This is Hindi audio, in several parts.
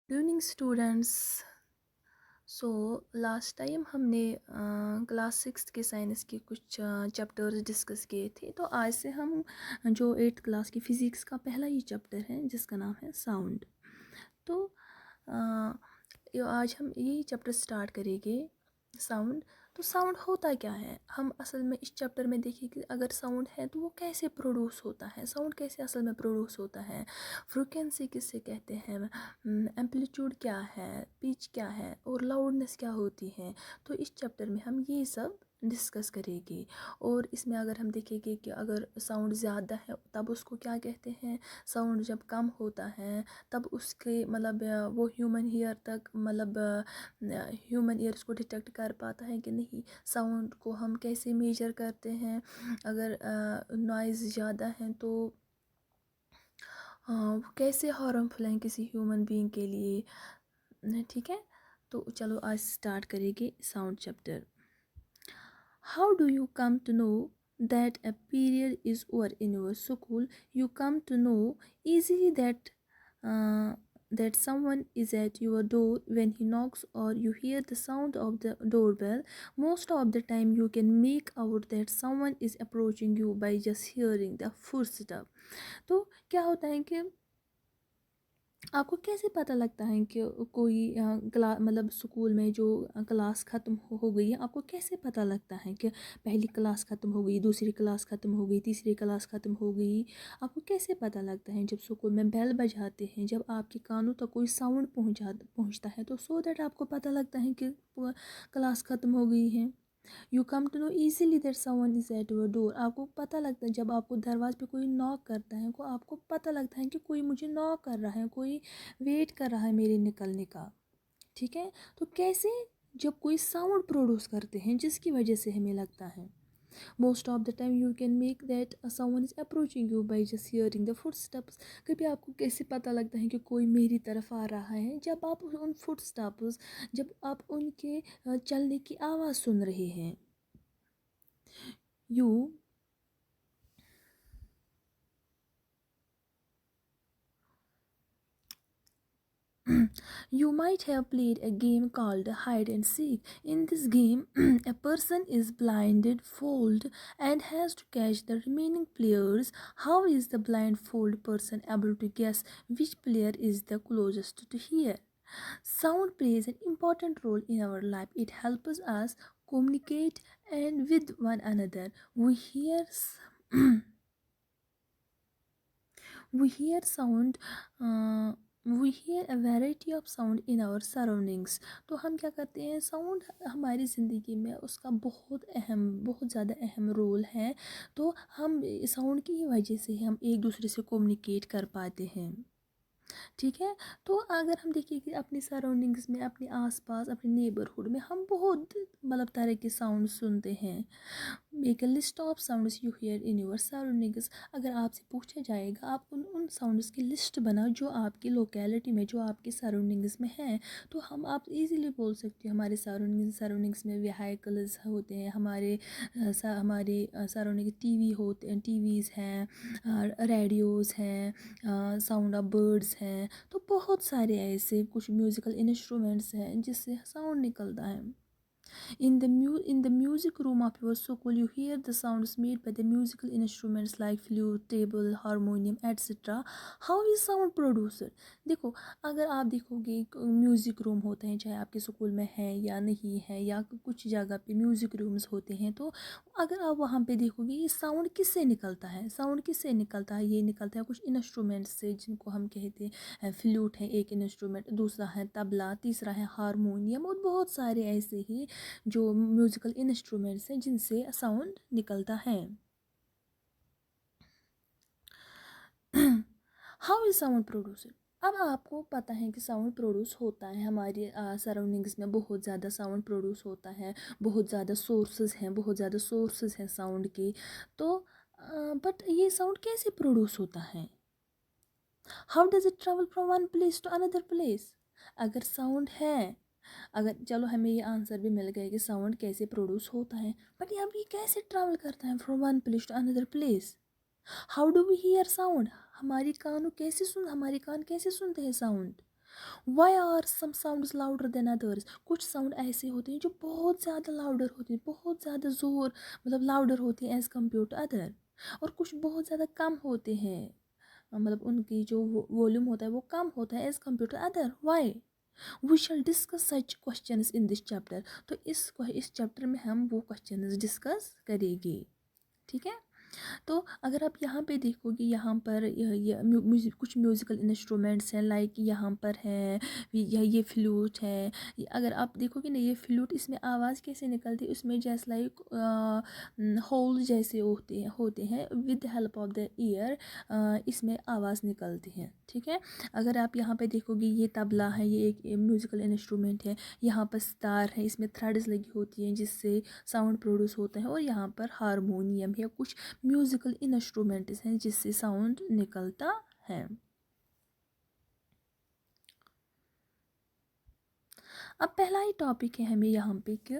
Good evening students. So last time हमने क्लास सिक्स के साइंस के कुछ चैप्टर्स डिस्कस किए थे। तो आज से हम जो एट्थ क्लास की फ़िज़िक्स का पहला ही चैप्टर है जिसका नाम है साउंड। तो आज हम यही चैप्टर स्टार्ट करेंगे, साउंड। तो साउंड होता क्या है, हम असल में इस चैप्टर में देखिए कि अगर साउंड है तो वो कैसे प्रोड्यूस होता है, साउंड कैसे असल में प्रोड्यूस होता है, फ्रीक्वेंसी किससे कहते हैं, एम्पलीट्यूड क्या है, पिच क्या है और लाउडनेस क्या होती है। तो इस चैप्टर में हम ये सब डिस्कस करेंगे। और इसमें अगर हम देखेंगे कि अगर साउंड ज़्यादा है तब उसको क्या कहते हैं, साउंड जब कम होता है तब उसके मतलब वो ह्यूमन ईयर तक मतलब ह्यूमन ईयर उसको डिटेक्ट कर पाता है कि नहीं, साउंड को हम कैसे मेजर करते हैं। अगर नॉइज़ ज़्यादा है तो वो कैसे हार्मफुल हैं किसी ह्यूमन बीइंग के लिए। ठीक है, तो चलो आज स्टार्ट करेंगे sound chapter. How do you come to know that a period is over in your school? You come to know easily that someone is at your door when he knocks, or you hear the sound of the doorbell. Most of the time you can make out that someone is approaching you by just hearing the footstep. तो क्या होता है कि आपको कैसे पता लगता है कि कोई क्लास मतलब स्कूल में जो क्लास ख़त्म हो गई है, आपको कैसे पता लगता है कि पहली क्लास ख़त्म हो गई, दूसरी क्लास ख़त्म हो गई, तीसरी क्लास ख़त्म हो गई। आपको कैसे पता लगता है जब स्कूल में बेल बजाते हैं, जब आपके कानों तक कोई साउंड पहुंचता है, तो सो दैट आपको पता लगता है कि क्लास ख़त्म हो गई है। You come to know easily that someone is at your door. आपको पता लगता है जब आपको दरवाजे पे कोई नॉक करता है, को आपको पता लगता है कि कोई मुझे नॉक कर रहा है, कोई वेट कर रहा है मेरे निकलने का। ठीक है, तो कैसे, जब कोई साउंड प्रोड्यूस करते हैं जिसकी वजह से हमें लगता है। Most of the time you can make that someone is approaching you by just hearing the footsteps. कभी आपको कैसे पता लगता है कि कोई मेरी तरफ आ रहा है, जब आप उन फुटस्टेप्स, जब आप उनके चलने की आवाज़ सुन रहे हैं। You you might have played a game called hide and seek. In this game, a person is blindfolded and has to catch the remaining players. How is the blindfolded person able to guess which player is the closest to hear? Sound plays an important role in our life. It helps us communicate and with one another. We hear sound. We hear a variety of sound in our surroundings. तो हम क्या करते हैं, साउंड हमारी ज़िंदगी में उसका बहुत ज़्यादा अहम रोल है। तो हम साउंड की ही वजह से हम एक दूसरे से कम्युनिकेट कर पाते हैं। ठीक है, तो अगर हम देखें कि अपनी सराउंडिंग्स में, अपने आसपास, अपने नेबरहुड में हम बहुत मतलब तरह के साउंड सुनते हैं। Make a list of sounds you here in your surroundings. अगर आपसे पूछा जाएगा आप उन साउंड्स की लिस्ट बनाओ जो आपकी लोकेलिटी में, जो आपके सराउंडिंग्स में हैं, तो हम आप इजीली बोल सकते हो हमारे सराउंडिंग्स में व्हीकल्स होते हैं, हमारे सराउंडिंग टीवी होते हैं, टीवीज़ हैं, रेडियोज़ हैं, साउंड ऑफ बर्ड्स हैं। तो बहुत सारे ऐसे कुछ म्यूज़िकल इंस्ट्रूमेंट्स हैं जिससे साउंड निकलता है। In the music room of your school, you hear the sounds made by the musical instruments like flute, tabla, harmonium, etc. How is sound producer? देखो, अगर आप देखोगे म्यूज़िक रूम होते हैं, चाहे आपके स्कूल में है या नहीं है, या कुछ जगह पे म्यूज़िक रूम्स होते हैं, तो अगर आप वहाँ पे देखोगे ये साउंड किससे निकलता है, साउंड किससे निकलता है, ये निकलता है कुछ इंस्ट्रूमेंट्स से जिनको हम कहते हैं फ्लूट है एक इंस्ट्रूमेंट, दूसरा है तबला, तीसरा है हारमोनियम, और बहुत सारे ऐसे ही जो म्यूज़िकल इंस्ट्रूमेंट्स हैं जिनसे साउंड निकलता है। How is sound producer? अब आपको पता है कि साउंड प्रोड्यूस होता है हमारे सराउंडिंग्स में, बहुत ज़्यादा साउंड प्रोड्यूस होता है, बहुत ज़्यादा सोर्सेज हैं साउंड के। तो बट ये साउंड कैसे प्रोड्यूस होता है? How does it travel from one place to another place? अगर साउंड है, अगर चलो हमें ये आंसर भी मिल गया कि साउंड कैसे प्रोड्यूस होता है, बट अब ये कैसे ट्रैवल करता है from one place to another place? How do we hear sound? हमारे कान कैसे सुनते हैं sound? Why are some sounds louder than others, कुछ साउंड ऐसे होते हैं जो बहुत ज़्यादा लाउडर होते हैं, बहुत ज़्यादा ज़ोर मतलब लाउडर होते हैं एज़ कम्पेयर टू अदर, और कुछ बहुत ज़्यादा कम होते हैं, मतलब उनकी जो वॉल्यूम होता है वो कम होता है as compare to other. Why? We shall discuss such questions in this chapter, तो इस चैप्टर में हम वो क्वेश्चंस डिस्कस करेंगे। ठीक है। तो अगर आप यहाँ पे देखोगे, यहाँ पर कुछ म्यूज़िकल इंस्ट्रूमेंट्स हैं, लाइक यहाँ पर है ये फ्लूट है। अगर आप देखोगे ना, ये फ्लूट, इसमें आवाज़ कैसे निकलती है, उसमें जैसे लाइक होल जैसे होते हैं with the help of the year, इसमें आवाज़ निकलती है। ठीक है। अगर आप यहाँ पे देखोगे, ये तबला है, ये एक म्यूज़िकल इंस्ट्रूमेंट है, यहाँ पर सितार है, इसमें थ्रेड्स लगी होती हैं जिससे साउंड प्रोड्यूस होता है, और यहाँ पर हारमोनियम है, कुछ म्यूज़िकल इंस्ट्रूमेंट्स हैं जिससे साउंड निकलता है। अब पहला ही टॉपिक है हमें यहाँ पे कि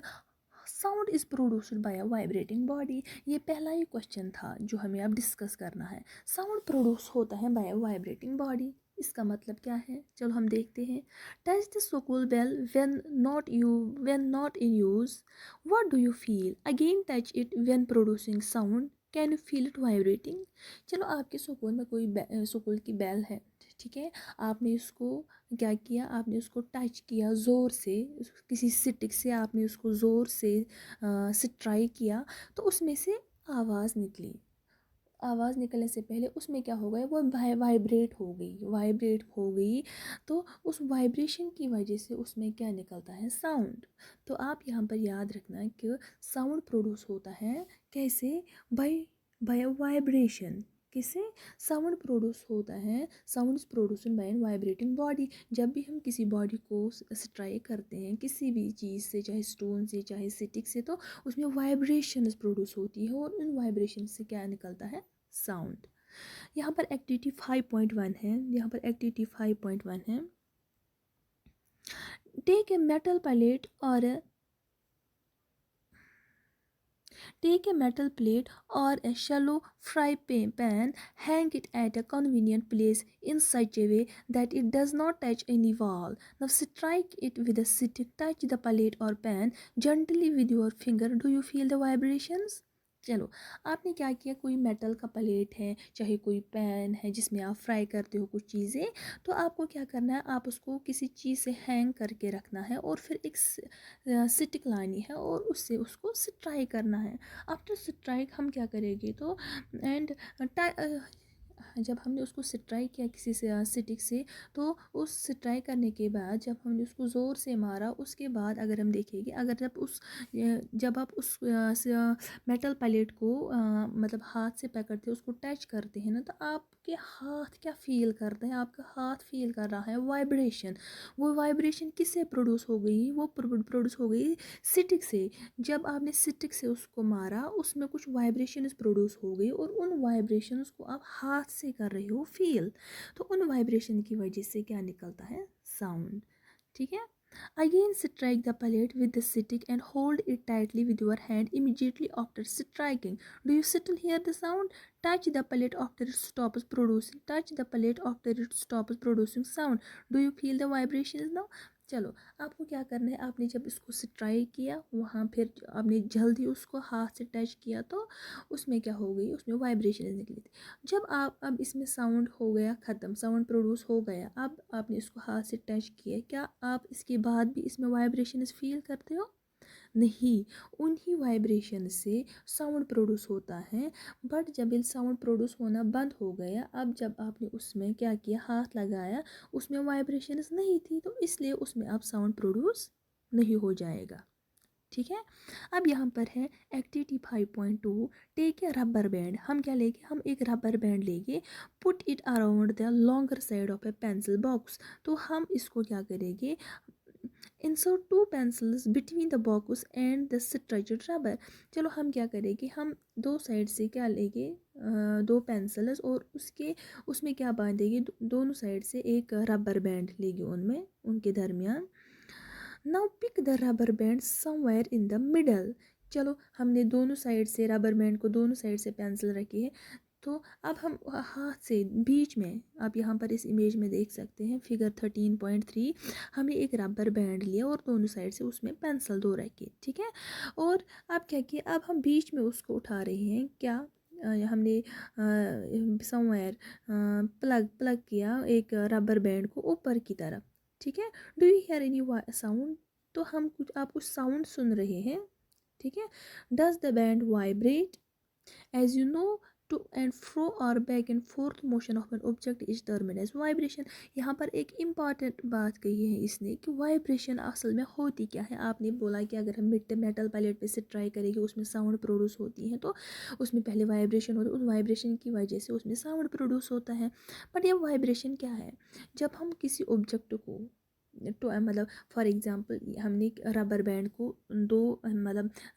sound is produced by a vibrating body. ये पहला ही क्वेश्चन था जो हमें अब डिस्कस करना है। साउंड प्रोड्यूस होता है बाय अ वाइब्रेटिंग बॉडी, इसका मतलब क्या है, चलो हम देखते हैं। Touch the school bell when not in use, what do you feel, again touch it when producing sound, can you feel it vibrating. चलो आपके स्कूल में कोई स्कूल की बेल है, ठीक है, आपने इसको क्या किया, आपने उसको टच किया ज़ोर से, किसी स्टिक से आपने उसको ज़ोर से स्ट्राइक किया, तो उसमें से आवाज़ निकली। आवाज़ निकलने से पहले उसमें क्या हो गया, वो वाइब्रेट हो गई। तो उस वाइब्रेशन की वजह से उसमें क्या निकलता है, साउंड। तो आप यहाँ पर याद रखना कि साउंड प्रोड्यूस होता है कैसे, बाय बाय वाइब्रेशन। किसे? साउंड प्रोड्यूस होता है, sound is produced by an vibrating body. जब भी हम किसी बॉडी को स्ट्राइक करते हैं किसी भी चीज़ से, चाहे स्टोन से चाहे स्टिक से, तो उसमें वाइब्रेशन प्रोड्यूस होती है, और उन वाइब्रेशन से क्या निकलता है, साउंड। यहाँ पर एक्टिविटी 5.1 है, यहाँ पर एक्टिविटी 5.1 है। टेक ए मेटल प्लेट और Take a metal plate or a shallow fry pan, hang it at a convenient place in such a way that it does not touch any wall. Now strike it with a stick, touch the plate or pan gently with your finger. Do you feel the vibrations? चलो, आपने क्या किया, कोई मेटल का प्लेट है, चाहे कोई पैन है जिसमें आप फ्राई करते हो कुछ चीज़ें, तो आपको क्या करना है, आप उसको किसी चीज़ से हैंग करके रखना है, और फिर एक स्टिक लानी है और उससे उसको स्ट्राइक करना है। आफ्टर स्ट्राइक हम क्या करेंगे, तो एंड जब हमने उसको स्ट्राइक किया किसी से स्टिक से, तो उस स्ट्राइक करने के बाद जब हमने उसको ज़ोर से मारा, उसके बाद अगर हम देखेंगे, अगर जब आप उस मेटल प्लेट को मतलब हाथ से पकड़ते उसको टच करते हैं ना, तो आपके हाथ क्या फील करते हैं, आपका हाथ फील कर रहा है वाइब्रेशन। वो वाइब्रेशन किससे प्रोड्यूस हो गई, वो प्रोड्यूस हो गई स्टिक से। जब आपने स्टिक से उसको मारा, उसमें कुछ वाइब्रेशन प्रोड्यूस हो गई, और उन वाइब्रेशन को आप हाथ से कर रहे हो फील, तो उन वाइब्रेशन की वजह से क्या निकलता है, साउंड। ठीक है। Again strike the plate with the stick and hold it tightly with your hand immediately after striking. Do you still hear the sound? Touch the plate after it stops producing. Touch the plate after it stops producing sound. Do you feel the vibrations now? चलो, आपको क्या करना है, आपने जब इसको स्ट्राइक किया वहाँ, फिर आपने जल्दी उसको हाथ से टच किया, तो उसमें क्या हो गई, उसमें वाइब्रेशन निकली थी। जब आप अब इसमें साउंड हो गया ख़त्म, साउंड प्रोड्यूस हो गया, अब आपने इसको हाथ से टच किया, क्या आप इसके बाद भी इसमें वाइब्रेशन फील करते हो? नहीं, उन्हीं वाइब्रेशन से साउंड प्रोड्यूस होता है। बट जब ये साउंड प्रोड्यूस होना बंद हो गया, अब जब आपने उसमें क्या किया, हाथ लगाया, उसमें वाइब्रेशंस नहीं थी, तो इसलिए उसमें अब साउंड प्रोड्यूस नहीं हो जाएगा। ठीक है। अब यहाँ पर है activity 5.2, take a rubber band. हम क्या लेंगे, हम एक रबर बैंड लेंगे, put it around the longer side of a pencil box. तो हम इसको क्या करेंगे, insert 2 pencils between the box and the stretched rubber. चलो, हम क्या करेंगे, हम दो साइड से क्या लेंगे, 2 पेंसिल्स, और उसमें क्या बांधेंगे, दोनों साइड से एक रबर बैंड लेंगे, उनमें उनके दरमियान। Now pick the rubber band somewhere in the middle. चलो, हमने दोनों साइड से रबर बैंड को, दोनों साइड से पेंसिल रखी है, तो अब हम हाथ से बीच में, आप यहाँ पर इस इमेज में देख सकते हैं फिगर 13.3, हमने एक रबर बैंड लिया और दोनों साइड से उसमें पेंसिल दो रखे, ठीक है। और अब क्या किया, अब हम बीच में उसको उठा रहे हैं, क्या हमने समवेयर प्लग किया एक रबर बैंड को ऊपर की तरफ, ठीक है। Do you hear any sound, तो हम आप कुछ साउंड सुन रहे हैं, ठीक है। Does the band vibrate, as you know, to and fro or back and forth motion of an object is termed as vibration। यहाँ पर एक इम्पॉर्टेंट बात कही है इसने कि वाइब्रेशन असल में होती क्या है। आपने बोला कि अगर हम मेटल पैलेट पे से ट्राई करेंगे उसमें साउंड प्रोड्यूस होती है, तो उसमें पहले वाइब्रेशन होती है, उस वाइब्रेशन की वजह से उसमें साउंड प्रोड्यूस होता है। बट ये वाइब्रेशन क्या है, जब हम किसी ऑब्जेक्ट को तो मतलब फॉर एग्जांपल हमने रबर बैंड को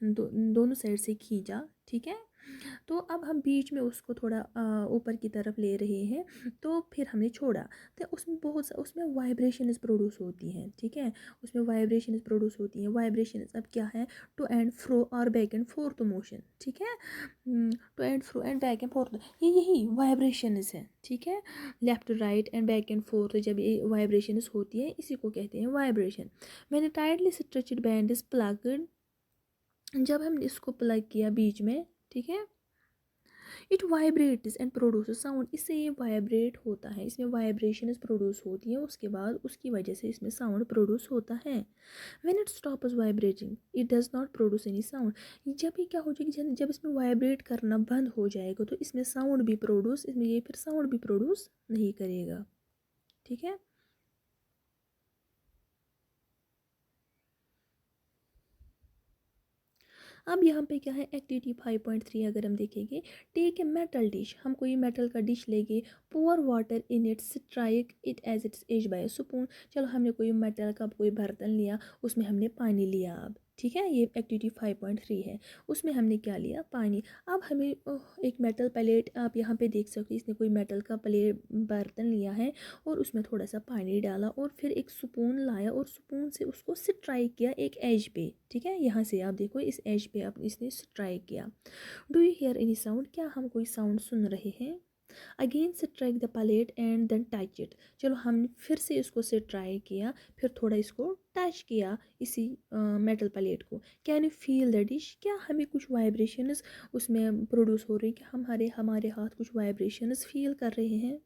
दोनों साइड से खींचा, ठीक है। तो अब हम बीच में उसको थोड़ा ऊपर की तरफ ले रहे हैं, तो फिर हमने छोड़ा, तो उसमें उसमें वाइब्रेशन प्रोड्यूस होती हैं, ठीक है। उसमें वाइब्रेशन प्रोड्यूस होती हैं। वाइब्रेशन अब क्या है, टू एंड फ्रो और बैक एंड फोर्थ मोशन, ठीक है। To and fro and back and forth, ये यही वाइब्रेशन है, ठीक है। Left right and back and forth जब ये वाइब्रेशन होती है इसी को कहते हैं वाइब्रेशन। मैंने tightly stretched band is plugged, जब हम इसको प्लग किया बीच में, ठीक है, it vibrates and produce sound, इससे ये वाइब्रेट होता है, इसमें वाइब्रेशन प्रोड्यूस होती है, उसके बाद उसकी वजह से इसमें साउंड प्रोड्यूस होता है। When it stops vibrating it does not produce any sound, जब ये क्या हो जाएगी, जब इसमें वाइब्रेट करना बंद हो जाएगा तो इसमें साउंड भी प्रोड्यूस, इसमें ये फिर साउंड भी प्रोड्यूस नहीं करेगा, ठीक है। अब यहाँ पे क्या है, एक्टिविटी 5.3 अगर हम देखेंगे, टेक ए मेटल डिश, हम कोई मेटल का डिश लेंगे, pour water in it, strike it as its edge by spoon, चलो हमने कोई मेटल का कोई बर्तन लिया, उसमें हमने पानी लिया, अब ठीक है, ये एक्टिविटी 5.3 है, उसमें हमने क्या लिया, पानी। अब हमें एक मेटल प्लेट, आप यहाँ पे देख सकते हैं, इसने कोई मेटल का प्लेट बर्तन लिया है और उसमें थोड़ा सा पानी डाला और फिर एक स्पून लाया और स्पून से उसको स्ट्राइक किया एक एज पे, ठीक है। यहाँ से आप देखो इस एज पे आप इसने स्ट्राइक किया। Do you hear any sound, क्या हम कोई साउंड सुन रहे हैं। Again strike the pallet and then touch it, चलो हमने फिर से इसको स्ट्राइक किया, फिर थोड़ा इसको टच किया इसी मेटल पैलेट को। Can you feel the dish, क्या हमें कुछ वाइब्रेशंस उसमें प्रोड्यूस हो रही है, कि हमारे हाथ कुछ वाइब्रेशंस फील कर रहे हैं।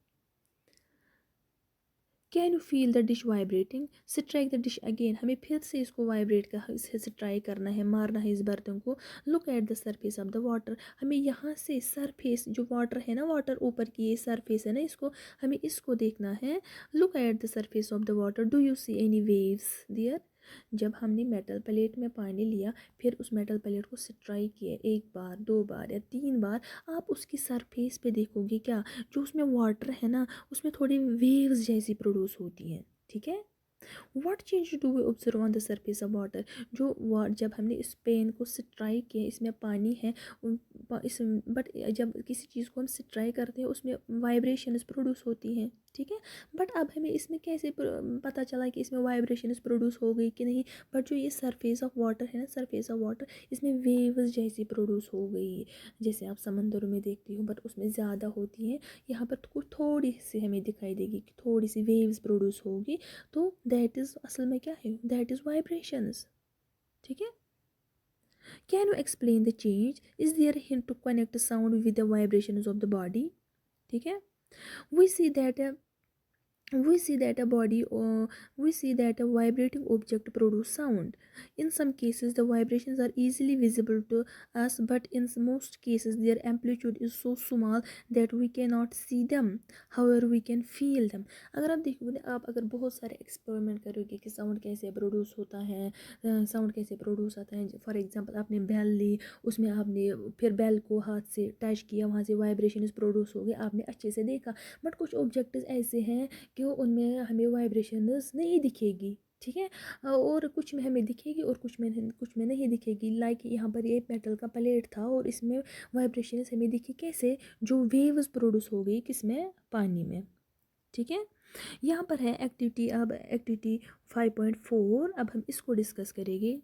Can you feel the dish vibrating, strike the dish again, हमें फिर से इसको वाइब्रेट का स्ट्राइक करना है, मारना है इस बर्तन को। Look at the surface of the water, हमें यहाँ से सरफेस जो वाटर है ना, वाटर ऊपर की ये सरफेस है ना, इसको हमें इसको देखना है। Look at the surface of the water, do you see any waves there, जब हमने मेटल प्लेट में पानी लिया, फिर उस मेटल प्लेट को स्ट्राइक किया एक बार, दो बार या तीन बार, आप उसकी सरफेस पे देखोगे क्या, जो उसमें वाटर है ना, उसमें थोड़ी वेव्स जैसी प्रोड्यूस होती हैं, ठीक है। What change do we observe on the surface of water, जो जब हमने इस पेन को स्ट्राइक किया, इसमें पानी है इस, बट जब किसी चीज़ को हम स्ट्राइक करते हैं उसमें वाइब्रेशंस प्रोड्यूस होती हैं, ठीक है। बट अब हमें इसमें कैसे पता चला कि इसमें वाइब्रेशंस प्रोड्यूस हो गई कि नहीं, बट जो ये सरफेस ऑफ वाटर है ना, सरफेस ऑफ वाटर, इसमें वेव्स जैसी प्रोड्यूस हो गई है, जैसे आप समंदर में देखती हो, बट उसमें ज़्यादा होती हैं, यहाँ पर कुछ थोड़ी सी हमें दिखाई देगी कि थोड़ी सी वेव्स प्रोड्यूस होगी, तो दैट इज असल में क्या है, दैट इज वाइब्रेशंस, ठीक है। Can you explain the change, is there hint to connect sound with the vibrations of the body, ठीक है। We see that we see that a body or we see that a vibrating object produce sound. In some cases the vibrations are easily visible to us, but in most cases their amplitude is so small that we cannot see them, however we can feel them। अगर आप देखोगे, आप अगर बहुत सारे एक्सपेरिमेंट करोगे कि साउंड कैसे प्रोड्यूस होता है, साउंड कैसे प्रोड्यूस होता है, फॉर एग्जांपल आपने बेल ली, उसमें आपने फिर बेल को हाथ से टच किया, वहाँ से वाइब्रेशन प्रोड्यूस हो गए, आपने अच्छे से देखा। बट कुछ ऑब्जेक्ट्स ऐसे हैं कि उनमें हमें वाइब्रेशंस नहीं दिखेगी, ठीक है, और कुछ में हमें दिखेगी और कुछ में नहीं दिखेगी। लाइक यहाँ पर ये मेटल का प्लेट था और इसमें वाइब्रेशंस हमें दिखी कैसे, जो वेव्स प्रोड्यूस हो गई किसमें, पानी में, ठीक है। यहाँ पर है एक्टिविटी, अब एक्टिविटी 5.4, अब हम इसको डिस्कस करेंगे।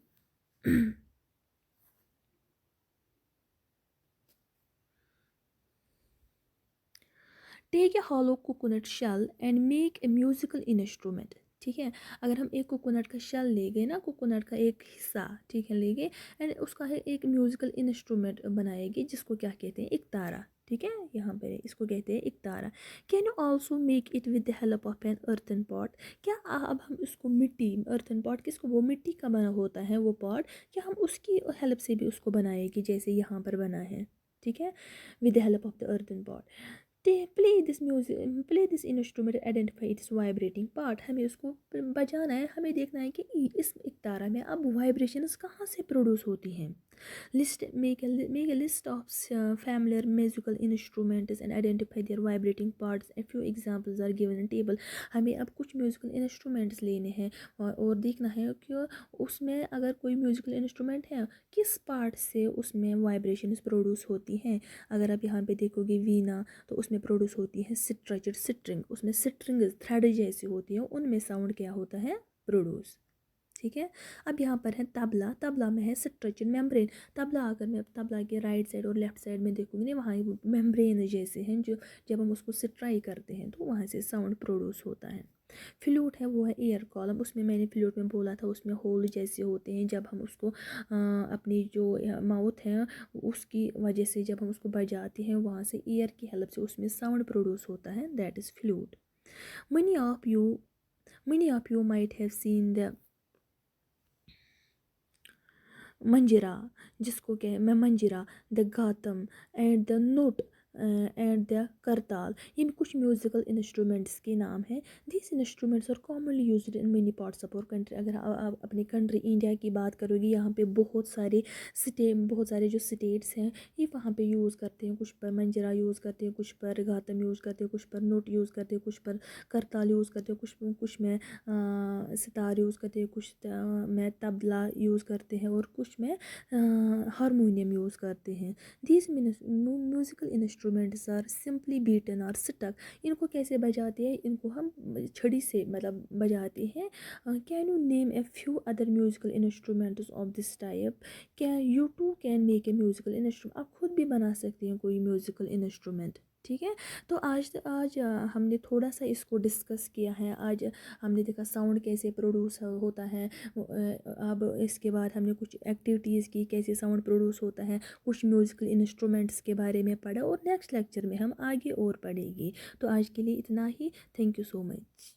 Take a hollow coconut shell and make a musical instrument. ठीक है, अगर हम एक कोकोनट का शेल ले गए ना, कोकोनट का एक हिस्सा, ठीक है, ले गए एंड उसका है एक म्यूजिकल इंस्ट्रूमेंट बनाएगी जिसको क्या कहते हैं, एक तारा। ठीक है, यहाँ पे इसको कहते हैं एक तारा। Can you also make it with the help of an earthen pot. क्या अब हम उसको मिट्टी, अर्थन पॉट किसको, वो मिट्टी का बना होता है वो पॉट, क्या हम उसकी हेल्प से भी उसको बनाएगी जैसे यहाँ पर बना है। ठीक है, with the help of the earthen pot. Play this music, play this instrument, identify it's vibrating part. हमें उसको बजाना है, हमें देखना है कि इस एक तारा में अब वाइब्रेशंस कहाँ से प्रोड्यूस होती हैं। List make a list of familiar musical instruments and identify their vibrating parts. A few examples are given in table. हमें अब कुछ म्यूजिकल इंस्ट्रूमेंट्स लेने हैं और देखना है कि उसमें अगर कोई म्यूजिकल इंस्ट्रूमेंट है किस पार्ट से उसमें वाइब्रेशंस प्रोड्यूस होती हैं। अगर आप यहाँ पे देखोगे वीणा तो उसमें प्रोड्यूस होती है स्ट्रक्चर स्ट्रिंग, उसमें स्ट्रिंग थ्रेड जैसी होती है, उनमें साउंड क्या होता है, प्रोड्यूस। ठीक है, अब यहाँ पर है तबला, तबला में है स्ट्रक्चर मेम्ब्रेन। तबला अगर मैं तबला के राइट साइड और लेफ्ट साइड में देखूंगी ना, वहाँ मेम्ब्रेन जैसे हैं जो जब हम उसको स्ट्राई करते हैं तो वहाँ से साउंड प्रोड्यूस होता है। फ्लूट है वो है एयर कॉलम, उसमें मैंने फ्लूट में बोला था उसमें होल जैसे होते हैं, जब हम उसको अपनी जो माउथ है उसकी वजह से जब हम उसको बजाते हैं वहाँ से एयर की हेल्प से उसमें साउंड प्रोड्यूस होता है, that is flute. many of you many of you might have seen the manjira, जिसको कह मैं manjira, the ghatam and the note and the kartal, ये भी कुछ म्यूज़िकल इंस्ट्रूमेंट्स के नाम हैं। This instruments are commonly used in many parts of our country. अगर आप अपनी कंट्री इंडिया की बात करोगे, यहाँ पे बहुत सारे बहुत सारे जो स्टेट्स हैं ये वहाँ पे यूज़ करते हैं, कुछ पर मंजिरा यूज़ करते हैं, कुछ पर गातम यूज़ करते हैं, कुछ पर नोट यूज़ करते हैं, कुछ पर करताल यूज़ करते हैं, कुछ में सितार यूज़ करते हैं, कुछ में तबला यूज़ करते हैं और कुछ में हारमोनियम यूज़ करते हैं। These musical instruments are simply beaten और स्टक। इनको कैसे बजाते हैं, इनको हम छड़ी से मतलब बजाते हैं। Can you name a few other musical instruments of this type. क्या you too can make a musical instrument, आप खुद भी बना सकते हैं कोई म्यूज़िकल इंस्ट्रूमेंट। ठीक है, तो आज हमने थोड़ा सा इसको डिस्कस किया है। आज हमने देखा साउंड कैसे प्रोड्यूस होता है। अब इसके बाद हमने कुछ एक्टिविटीज़ की, कैसे साउंड प्रोड्यूस होता है, कुछ म्यूज़िकल इंस्ट्रूमेंट्स के बारे में पढ़ा और नेक्स्ट लेक्चर में हम आगे और पढ़ेंगे। तो आज के लिए इतना ही। Thank you so much.